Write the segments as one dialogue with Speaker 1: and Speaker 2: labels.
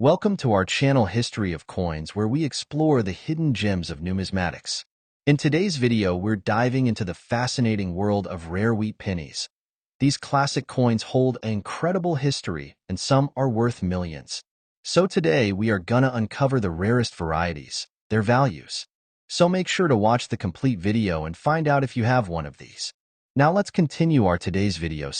Speaker 1: Welcome to our channel History of Coins, where we explore the hidden gems of numismatics. In today's video, we're diving into the fascinating world of rare wheat pennies. These classic coins hold an incredible history, and some are worth millions. So today, we are gonna uncover the rarest varieties, their values. So make sure to watch the complete video and find out if you have one of these. Now let's continue our today's video.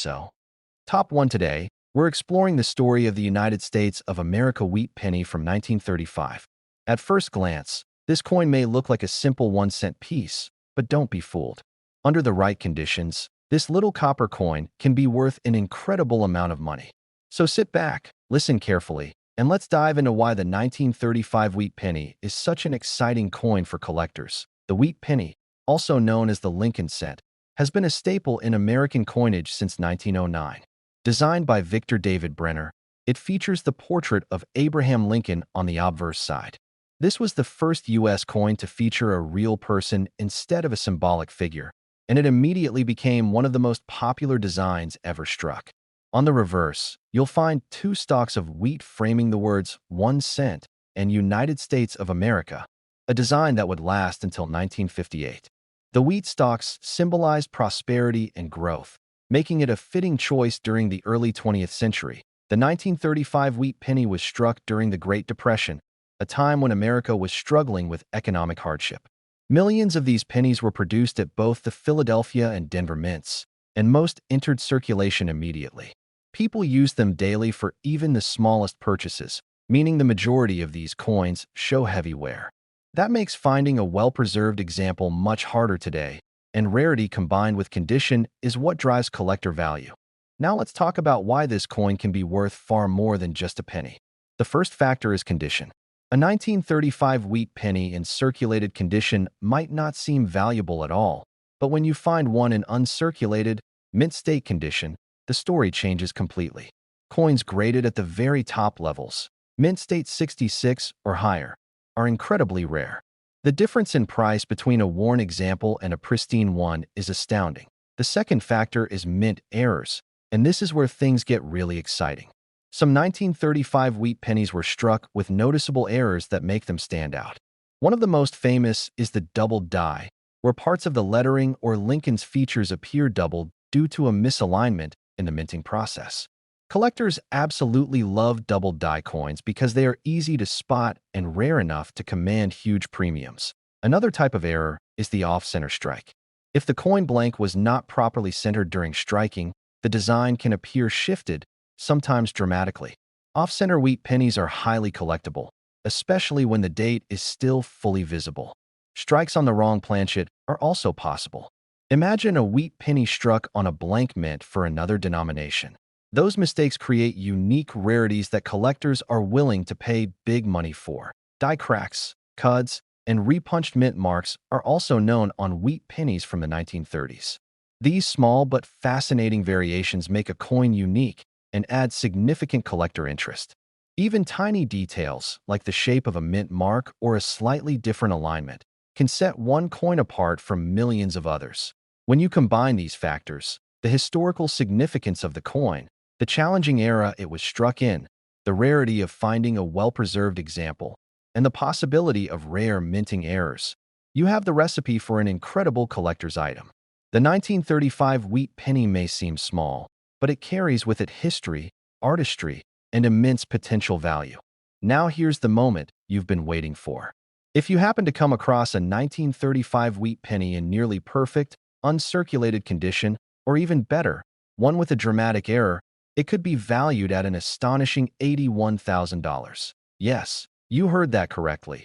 Speaker 1: Top 1 today. We're exploring the story of the United States of America wheat penny from 1935. At first glance, this coin may look like a simple 1-cent piece, but don't be fooled. Under the right conditions, this little copper coin can be worth an incredible amount of money. So sit back, listen carefully, and let's dive into why the 1935 wheat penny is such an exciting coin for collectors. The wheat penny, also known as the Lincoln cent, has been a staple in American coinage since 1909. Designed by Victor David Brenner, it features the portrait of Abraham Lincoln on the obverse side. This was the first U.S. coin to feature a real person instead of a symbolic figure, and it immediately became one of the most popular designs ever struck. On the reverse, you'll find two stalks of wheat framing the words 1 cent and United States of America, a design that would last until 1958. The wheat stalks symbolized prosperity and growth, making it a fitting choice during the early 20th century. The 1935 wheat penny was struck during the Great Depression, a time when America was struggling with economic hardship. Millions of these pennies were produced at both the Philadelphia and Denver mints, and most entered circulation immediately. People used them daily for even the smallest purchases, meaning the majority of these coins show heavy wear. That makes finding a well-preserved example much harder today, and rarity combined with condition is what drives collector value. Now let's talk about why this coin can be worth far more than just a penny. The first factor is condition. A 1935 wheat penny in circulated condition might not seem valuable at all, but when you find one in uncirculated, mint state condition, the story changes completely. Coins graded at the very top levels, mint state 66 or higher, are incredibly rare. The difference in price between a worn example and a pristine one is astounding. The second factor is mint errors, and this is where things get really exciting. Some 1935 wheat pennies were struck with noticeable errors that make them stand out. One of the most famous is the doubled die, where parts of the lettering or Lincoln's features appear doubled due to a misalignment in the minting process. Collectors absolutely love doubled die coins because they are easy to spot and rare enough to command huge premiums. Another type of error is the off-center strike. If the coin blank was not properly centered during striking, the design can appear shifted, sometimes dramatically. Off-center wheat pennies are highly collectible, especially when the date is still fully visible. Strikes on the wrong planchet are also possible. Imagine a wheat penny struck on a blank mint for another denomination. Those mistakes create unique rarities that collectors are willing to pay big money for. Die cracks, cuds, and repunched mint marks are also known on wheat pennies from the 1930s. These small but fascinating variations make a coin unique and add significant collector interest. Even tiny details, like the shape of a mint mark or a slightly different alignment, can set one coin apart from millions of others. When you combine these factors, the historical significance of the coin, the challenging era it was struck in, the rarity of finding a well-preserved example, and the possibility of rare minting errors, you have the recipe for an incredible collector's item. The 1935 wheat penny may seem small, but it carries with it history, artistry, and immense potential value. Now here's the moment you've been waiting for. If you happen to come across a 1935 wheat penny in nearly perfect, uncirculated condition, or even better, one with a dramatic error, it could be valued at an astonishing $81,000. Yes, you heard that correctly.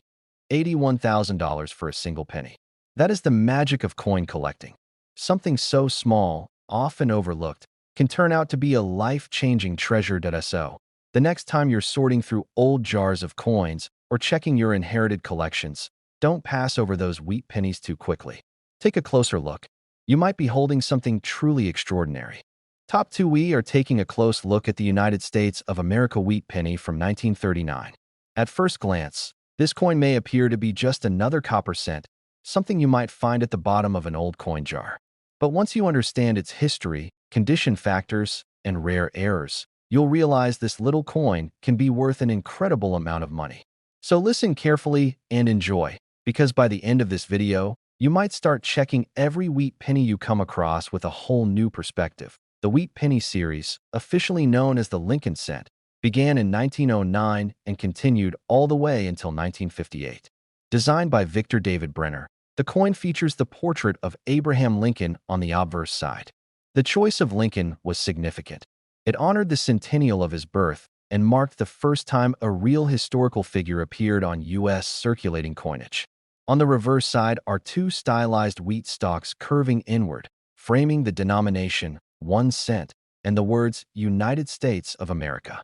Speaker 1: $81,000 for a single penny. That is the magic of coin collecting. Something so small, often overlooked, can turn out to be a life-changing treasure. So, the next time you're sorting through old jars of coins or checking your inherited collections, don't pass over those wheat pennies too quickly. Take a closer look. You might be holding something truly extraordinary. Top 2, we are taking a close look at the United States of America wheat penny from 1939. At first glance, this coin may appear to be just another copper cent, something you might find at the bottom of an old coin jar. But once you understand its history, condition factors, and rare errors, you'll realize this little coin can be worth an incredible amount of money. So listen carefully and enjoy, because by the end of this video, you might start checking every wheat penny you come across with a whole new perspective. The Wheat Penny series, officially known as the Lincoln Cent, began in 1909 and continued all the way until 1958. Designed by Victor David Brenner, the coin features the portrait of Abraham Lincoln on the obverse side. The choice of Lincoln was significant. It honored the centennial of his birth and marked the first time a real historical figure appeared on U.S. circulating coinage. On the reverse side are two stylized wheat stalks curving inward, framing the denomination 1 cent and the words United States of America.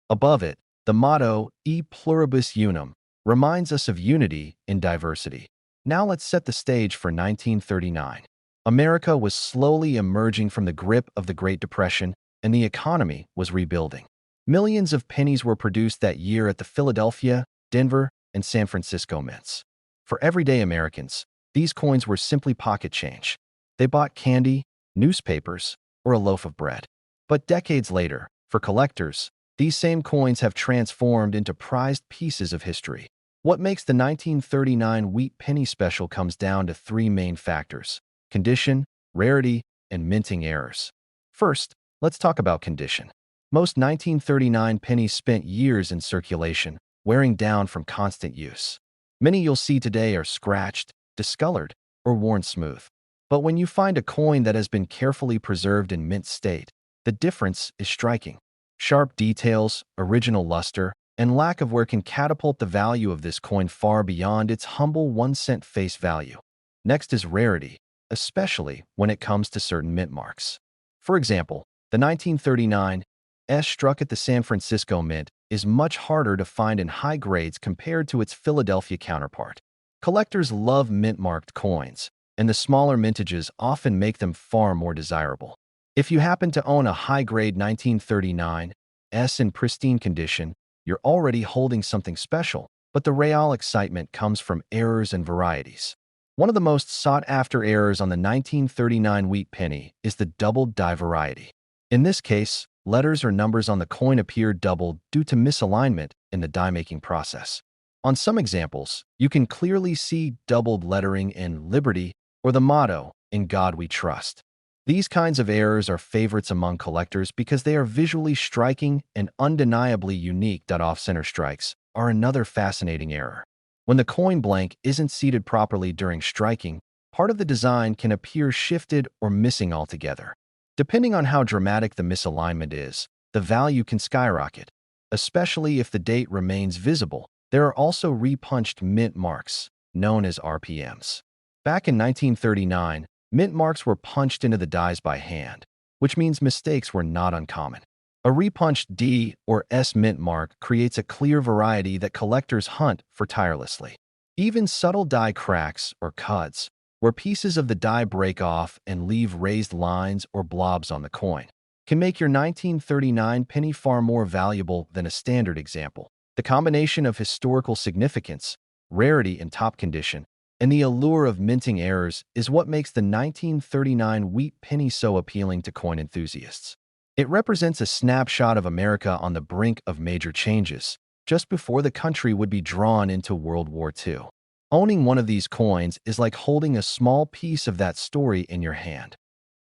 Speaker 1: Above it, the motto E pluribus unum reminds us of unity in diversity. Now let's set the stage for 1939. America was slowly emerging from the grip of the Great Depression, and the economy was rebuilding. Millions of pennies were produced that year at the Philadelphia, Denver, and San Francisco mints. For everyday Americans, these coins were simply pocket change. They bought candy, newspapers, or a loaf of bread. But decades later, for collectors, these same coins have transformed into prized pieces of history. What makes the 1939 Wheat Penny special comes down to three main factors: condition, rarity, and minting errors. First, let's talk about condition. Most 1939 pennies spent years in circulation, wearing down from constant use. Many you'll see today are scratched, discolored, or worn smooth. But when you find a coin that has been carefully preserved in mint state, the difference is striking. Sharp details, original luster, and lack of wear can catapult the value of this coin far beyond its humble 1 cent face value. Next is rarity, especially when it comes to certain mint marks. For example, the 1939 S struck at the San Francisco Mint is much harder to find in high grades compared to its Philadelphia counterpart. Collectors love mint-marked coins, and the smaller mintages often make them far more desirable. If you happen to own a high-grade 1939 S in pristine condition, you're already holding something special, but the real excitement comes from errors and varieties. One of the most sought-after errors on the 1939 wheat penny is the doubled die variety. In this case, letters or numbers on the coin appear doubled due to misalignment in the die-making process. On some examples, you can clearly see doubled lettering in Liberty or the motto, In God We Trust. These kinds of errors are favorites among collectors because they are visually striking and undeniably unique. Off-center strikes are another fascinating error. When the coin blank isn't seated properly during striking, part of the design can appear shifted or missing altogether. Depending on how dramatic the misalignment is, the value can skyrocket, especially if the date remains visible. There are also repunched mint marks, known as RPMs. Back in 1939, mint marks were punched into the dies by hand, which means mistakes were not uncommon. A repunched D or S mint mark creates a clear variety that collectors hunt for tirelessly. Even subtle die cracks or cuts, where pieces of the die break off and leave raised lines or blobs on the coin, can make your 1939 penny far more valuable than a standard example. The combination of historical significance, rarity in top condition, and the allure of minting errors is what makes the 1939 wheat penny so appealing to coin enthusiasts. It represents a snapshot of America on the brink of major changes, just before the country would be drawn into World War II. Owning one of these coins is like holding a small piece of that story in your hand.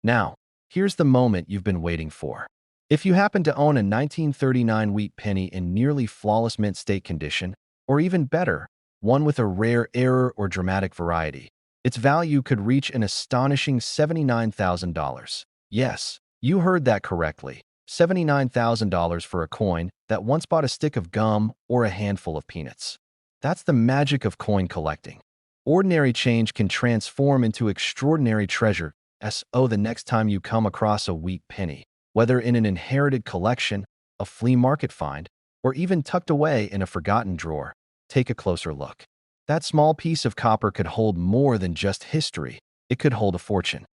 Speaker 1: Now, here's the moment you've been waiting for. If you happen to own a 1939 wheat penny in nearly flawless mint state condition, or even better, one with a rare error or dramatic variety, its value could reach an astonishing $79,000. Yes, you heard that correctly. $79,000 for a coin that once bought a stick of gum or a handful of peanuts. That's the magic of coin collecting. Ordinary change can transform into extraordinary treasure. The next time you come across a wheat penny, whether in an inherited collection, a flea market find, or even tucked away in a forgotten drawer, take a closer look. That small piece of copper could hold more than just history. It could hold a fortune.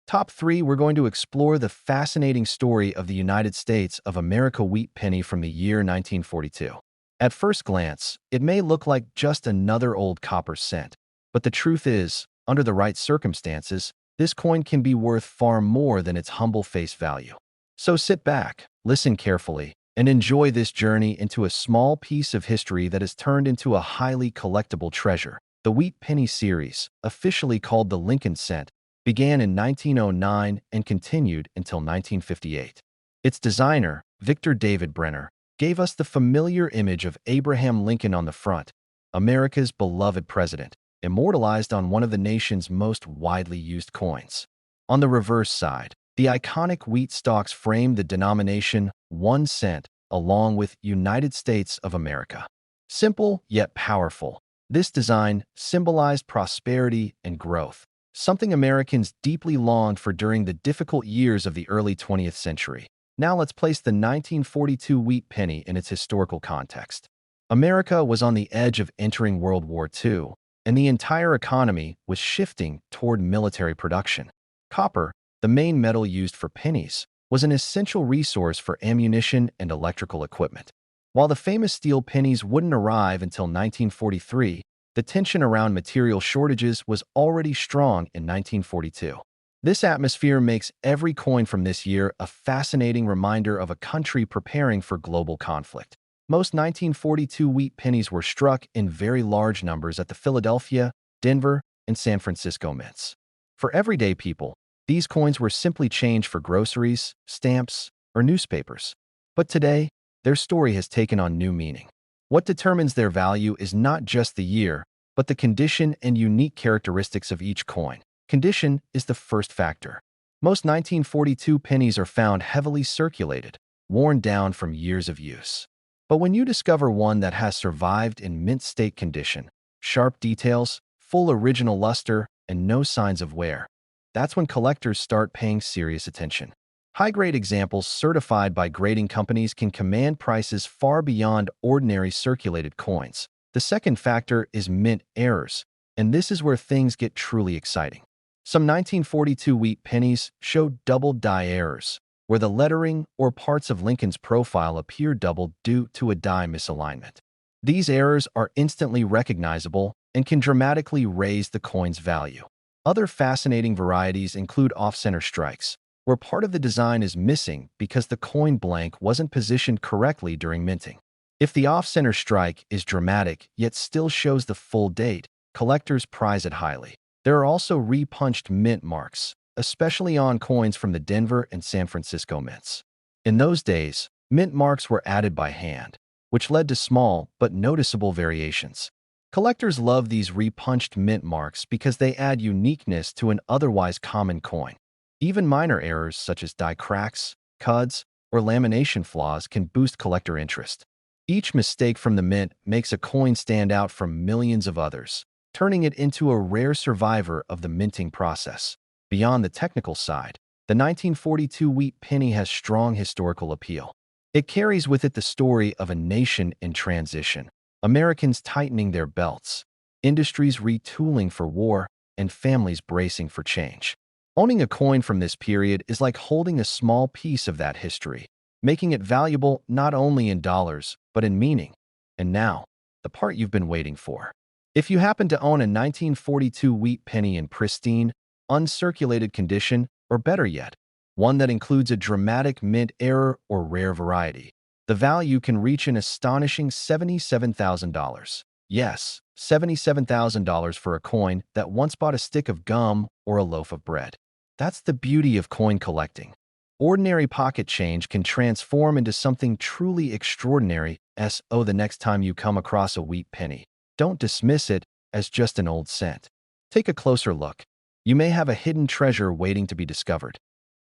Speaker 1: Top 3, we're going to explore the fascinating story of the United States of America wheat penny from the year 1942. At first glance, it may look like just another old copper cent, but the truth is, under the right circumstances, this coin can be worth far more than its humble face value. So sit back, listen carefully, and enjoy this journey into a small piece of history that has turned into a highly collectible treasure. The Wheat Penny series, officially called the Lincoln Cent, began in 1909 and continued until 1958. Its designer, Victor David Brenner, gave us the familiar image of Abraham Lincoln on the front, America's beloved president, immortalized on one of the nation's most widely used coins. On the reverse side, the iconic wheat stalks frame the denomination 1 cent along with United States of America. Simple yet powerful, this design symbolized prosperity and growth, something Americans deeply longed for during the difficult years of the early 20th century. Now let's place the 1942 wheat penny in its historical context. America was on the edge of entering World War II, and the entire economy was shifting toward military production. Copper, the main metal used for pennies, was an essential resource for ammunition and electrical equipment. While the famous steel pennies wouldn't arrive until 1943, the tension around material shortages was already strong in 1942. This atmosphere makes every coin from this year a fascinating reminder of a country preparing for global conflict. Most 1942 wheat pennies were struck in very large numbers at the Philadelphia, Denver, and San Francisco mints. For everyday people, these coins were simply change for groceries, stamps, or newspapers. But today, their story has taken on new meaning. What determines their value is not just the year, but the condition and unique characteristics of each coin. Condition is the first factor. Most 1942 pennies are found heavily circulated, worn down from years of use. But when you discover one that has survived in mint state condition, sharp details, full original luster, and no signs of wear, that's when collectors start paying serious attention. High-grade examples certified by grading companies can command prices far beyond ordinary circulated coins. The second factor is mint errors, and this is where things get truly exciting. Some 1942 wheat pennies show double die errors, where the lettering or parts of Lincoln's profile appear doubled due to a die misalignment. These errors are instantly recognizable and can dramatically raise the coin's value. Other fascinating varieties include off-center strikes, where part of the design is missing because the coin blank wasn't positioned correctly during minting. If the off-center strike is dramatic yet still shows the full date, collectors prize it highly. There are also repunched mint marks, especially on coins from the Denver and San Francisco mints. In those days, mint marks were added by hand, which led to small but noticeable variations. Collectors love these repunched mint marks because they add uniqueness to an otherwise common coin. Even minor errors such as die cracks, cuds, or lamination flaws can boost collector interest. Each mistake from the mint makes a coin stand out from millions of others, turning it into a rare survivor of the minting process. Beyond the technical side, the 1942 wheat penny has strong historical appeal. It carries with it the story of a nation in transition, Americans tightening their belts, industries retooling for war, and families bracing for change. Owning a coin from this period is like holding a small piece of that history, making it valuable not only in dollars, but in meaning. And now, the part you've been waiting for. If you happen to own a 1942 wheat penny in pristine, uncirculated condition, or better yet, one that includes a dramatic mint error or rare variety, the value can reach an astonishing $77,000. Yes, $77,000 for a coin that once bought a stick of gum or a loaf of bread. That's the beauty of coin collecting. Ordinary pocket change can transform into something truly extraordinary. The next time you come across a wheat penny, don't dismiss it as just an old cent. Take a closer look. You may have a hidden treasure waiting to be discovered.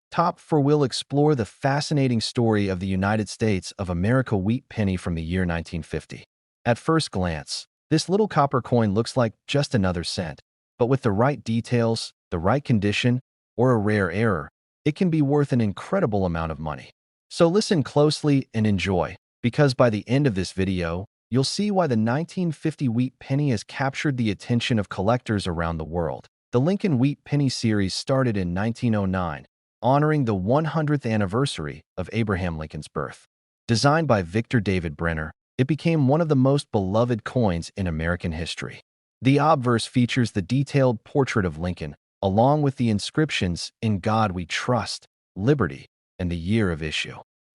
Speaker 1: Top 4 will explore the fascinating story of the United States of America wheat penny from the year 1950. At first glance, this little copper coin looks like just another cent, but with the right details, the right condition, or a rare error, it can be worth an incredible amount of money. So listen closely and enjoy, because by the end of this video, you'll see why the 1950 wheat penny has captured the attention of collectors around the world. The Lincoln Wheat Penny series started in 1909, honoring the 100th anniversary of Abraham Lincoln's birth. Designed by Victor David Brenner, it became one of the most beloved coins in American history. The obverse features the detailed portrait of Lincoln, along with the inscriptions, "In God We Trust," "Liberty," and the year of issue.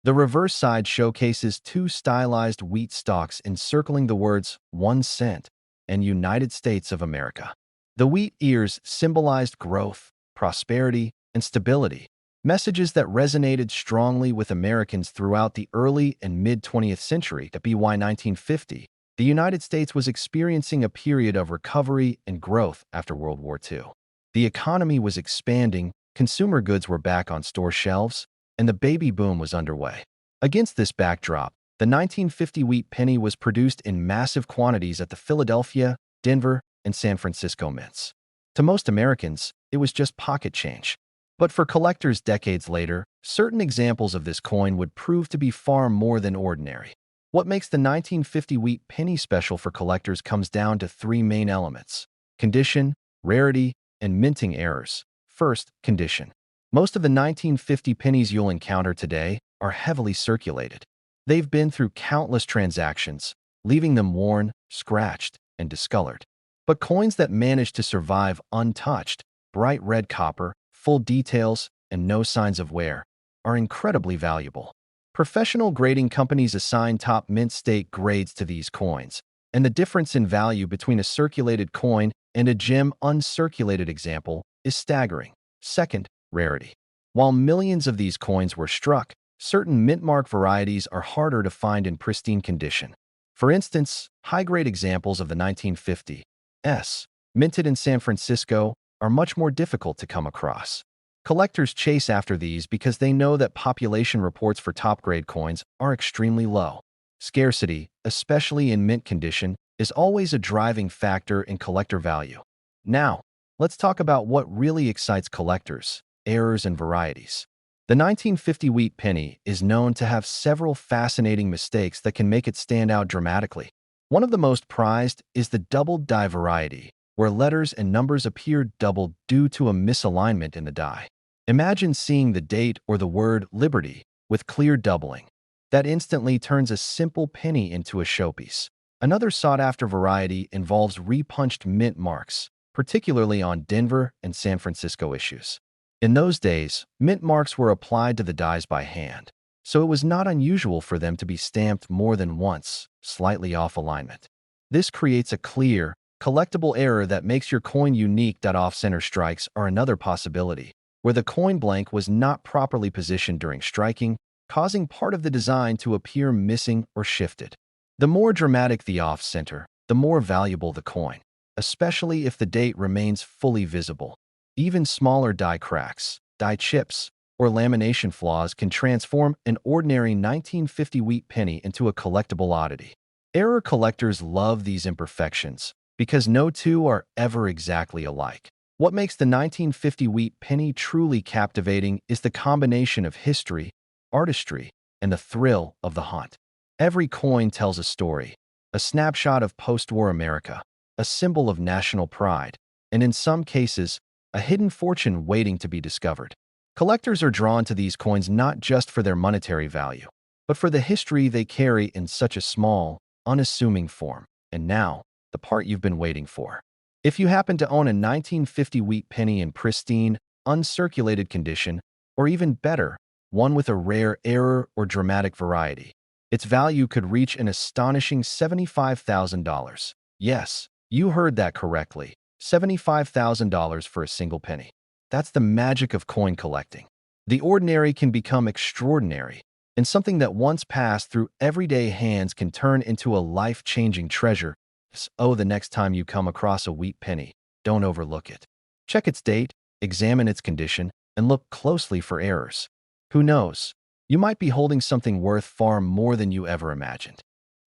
Speaker 1: The reverse side showcases two stylized wheat stalks encircling the words 1 cent and United States of America. The wheat ears symbolized growth, prosperity, and stability, messages that resonated strongly with Americans throughout the early and mid-20th century. By 1950, the United States was experiencing a period of recovery and growth after World War II. The economy was expanding, consumer goods were back on store shelves, and the baby boom was underway. Against this backdrop, the 1950 wheat penny was produced in massive quantities at the Philadelphia, Denver, and San Francisco mints. To most Americans, it was just pocket change. But for collectors decades later, certain examples of this coin would prove to be far more than ordinary. What makes the 1950 wheat penny special for collectors comes down to three main elements: condition, rarity, and minting errors. First, condition. Most of the 1950 pennies you'll encounter today are heavily circulated. They've been through countless transactions, leaving them worn, scratched, and discolored. But coins that manage to survive untouched, bright red copper, full details, and no signs of wear, are incredibly valuable. Professional grading companies assign top mint state grades to these coins, and the difference in value between a circulated coin and a gem uncirculated example is staggering. Second, rarity. While millions of these coins were struck, certain mint mark varieties are harder to find in pristine condition. For instance, high-grade examples of the 1950s, minted in San Francisco, are much more difficult to come across. Collectors chase after these because they know that population reports for top-grade coins are extremely low. Scarcity, especially in mint condition, is always a driving factor in collector value. Now, let's talk about what really excites collectors: errors and varieties. The 1950 wheat penny is known to have several fascinating mistakes that can make it stand out dramatically. One of the most prized is the doubled die variety, where letters and numbers appear doubled due to a misalignment in the die. Imagine seeing the date or the word Liberty with clear doubling. That instantly turns a simple penny into a showpiece. Another sought-after variety involves repunched mint marks, particularly on Denver and San Francisco issues. In those days, mint marks were applied to the dies by hand, so it was not unusual for them to be stamped more than once, slightly off alignment. This creates a clear, collectible error that makes your coin unique. Off-center strikes are another possibility, where the coin blank was not properly positioned during striking, causing part of the design to appear missing or shifted. The more dramatic the off-center, the more valuable the coin, especially if the date remains fully visible. Even smaller die cracks, die chips, or lamination flaws can transform an ordinary 1950 wheat penny into a collectible oddity. Error collectors love these imperfections because no two are ever exactly alike. What makes the 1950 wheat penny truly captivating is the combination of history, artistry, and the thrill of the hunt. Every coin tells a story, a snapshot of post-war America, a symbol of national pride, and in some cases, a hidden fortune waiting to be discovered. Collectors are drawn to these coins not just for their monetary value, but for the history they carry in such a small, unassuming form. And now, the part you've been waiting for. If you happen to own a 1950 wheat penny in pristine, uncirculated condition, or even better, one with a rare error or dramatic variety, its value could reach an astonishing $75,000. Yes, you heard that correctly. $75,000 for a single penny. That's the magic of coin collecting. The ordinary can become extraordinary, and something that once passed through everyday hands can turn into a life-changing treasure. So the next time you come across a wheat penny, don't overlook it. Check its date, examine its condition, and look closely for errors. Who knows? You might be holding something worth far more than you ever imagined.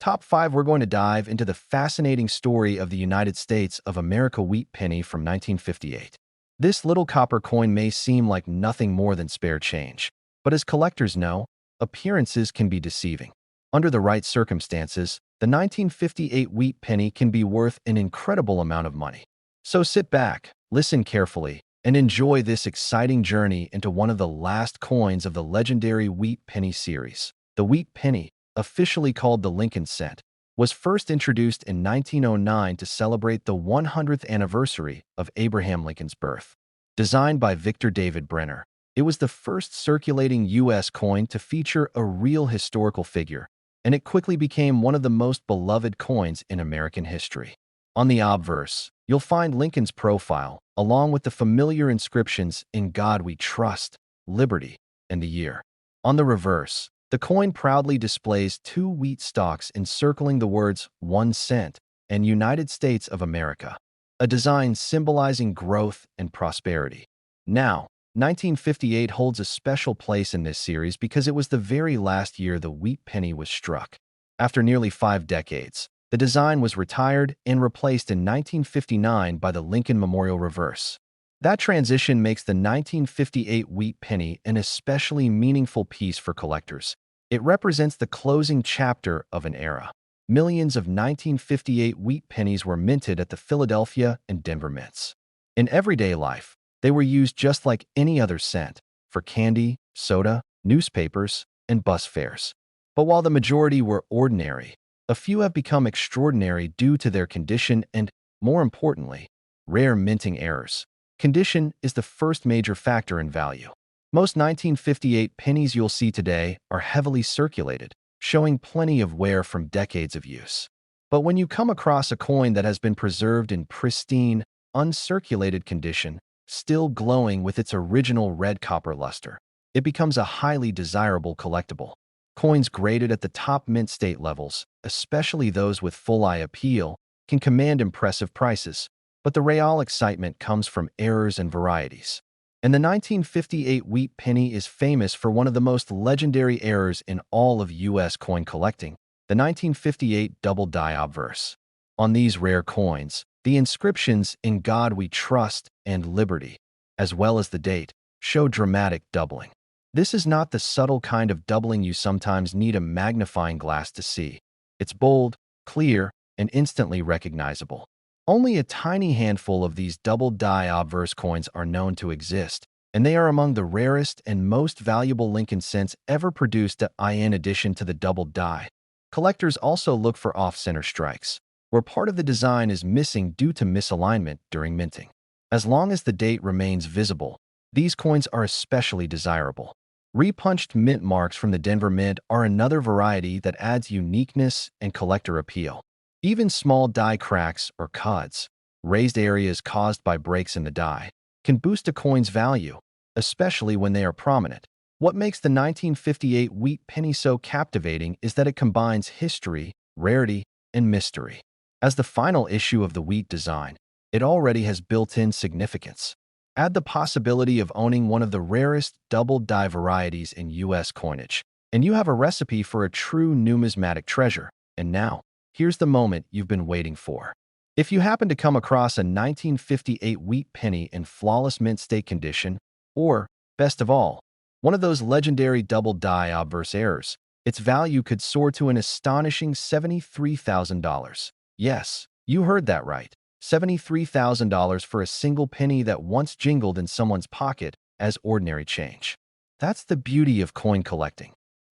Speaker 1: Top 5, we're going to dive into the fascinating story of the United States of America wheat penny from 1958. This little copper coin may seem like nothing more than spare change, but as collectors know, appearances can be deceiving. Under the right circumstances, the 1958 wheat penny can be worth an incredible amount of money. So sit back, listen carefully, and enjoy this exciting journey into one of the last coins of the legendary wheat penny series. The wheat penny, officially called the Lincoln cent, was first introduced in 1909 to celebrate the 100th anniversary of Abraham Lincoln's birth. Designed by Victor David Brenner, It was the first circulating U.S. coin to feature a real historical figure, and it quickly became one of the most beloved coins in American history. On the obverse, you'll find Lincoln's profile, along with the familiar inscriptions "In God We Trust," "Liberty," and the year. On the reverse, the coin proudly displays two wheat stalks encircling the words 1 cent and United States of America, a design symbolizing growth and prosperity. Now, 1958 holds a special place in this series because it was the very last year the wheat penny was struck. After nearly 5 decades, the design was retired and replaced in 1959 by the Lincoln Memorial Reverse. That transition makes the 1958 wheat penny an especially meaningful piece for collectors. It represents the closing chapter of an era. Millions of 1958 wheat pennies were minted at the Philadelphia and Denver mints. In everyday life, they were used just like any other cent, for candy, soda, newspapers, and bus fares. But while the majority were ordinary, a few have become extraordinary due to their condition and, more importantly, rare minting errors. Condition is the first major factor in value. Most 1958 pennies you'll see today are heavily circulated, showing plenty of wear from decades of use. But when you come across a coin that has been preserved in pristine, uncirculated condition, still glowing with its original red copper luster, it becomes a highly desirable collectible. Coins graded at the top mint state levels, especially those with full eye appeal, can command impressive prices, but the real excitement comes from errors and varieties. And the 1958 wheat penny is famous for one of the most legendary errors in all of U.S. coin collecting, the 1958 double die obverse. On these rare coins, the inscriptions "In God We Trust" and "Liberty," as well as the date, show dramatic doubling. This is not the subtle kind of doubling you sometimes need a magnifying glass to see. It's bold, clear, and instantly recognizable. Only a tiny handful of these double die obverse coins are known to exist, and they are among the rarest and most valuable Lincoln cents ever produced. In addition to the double die, collectors also look for off-center strikes, where part of the design is missing due to misalignment during minting. As long as the date remains visible, these coins are especially desirable. Repunched mint marks from the Denver Mint are another variety that adds uniqueness and collector appeal. Even small die cracks or cuts, raised areas caused by breaks in the die, can boost a coin's value, especially when they are prominent. What makes the 1958 wheat penny so captivating is that it combines history, rarity, and mystery. As the final issue of the wheat design, it already has built-in significance. Add the possibility of owning one of the rarest double die varieties in U.S. coinage, and you have a recipe for a true numismatic treasure. And now, here's the moment you've been waiting for. If you happen to come across a 1958 wheat penny in flawless mint state condition, or, best of all, one of those legendary double die obverse errors, its value could soar to an astonishing $73,000. Yes, you heard that right. $73,000 for a single penny that once jingled in someone's pocket as ordinary change. That's the beauty of coin collecting.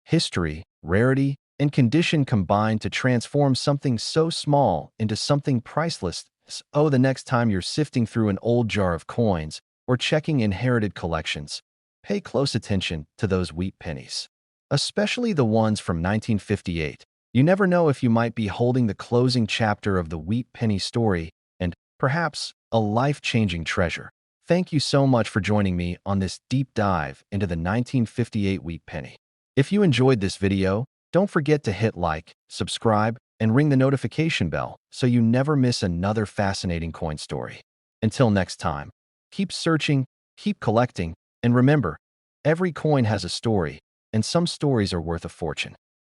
Speaker 1: History, rarity, and condition combine to transform something so small into something priceless. Oh, the next time you're sifting through an old jar of coins or checking inherited collections, pay close attention to those wheat pennies, especially the ones from 1958. You never know if you might be holding the closing chapter of the wheat penny story and, perhaps, a life-changing treasure. Thank you so much for joining me on this deep dive into the 1958 wheat penny. If you enjoyed this video, don't forget to hit like, subscribe, and ring the notification bell so you never miss another fascinating coin story. Until next time, keep searching, keep collecting, and remember, every coin has a story, and some stories are worth a fortune.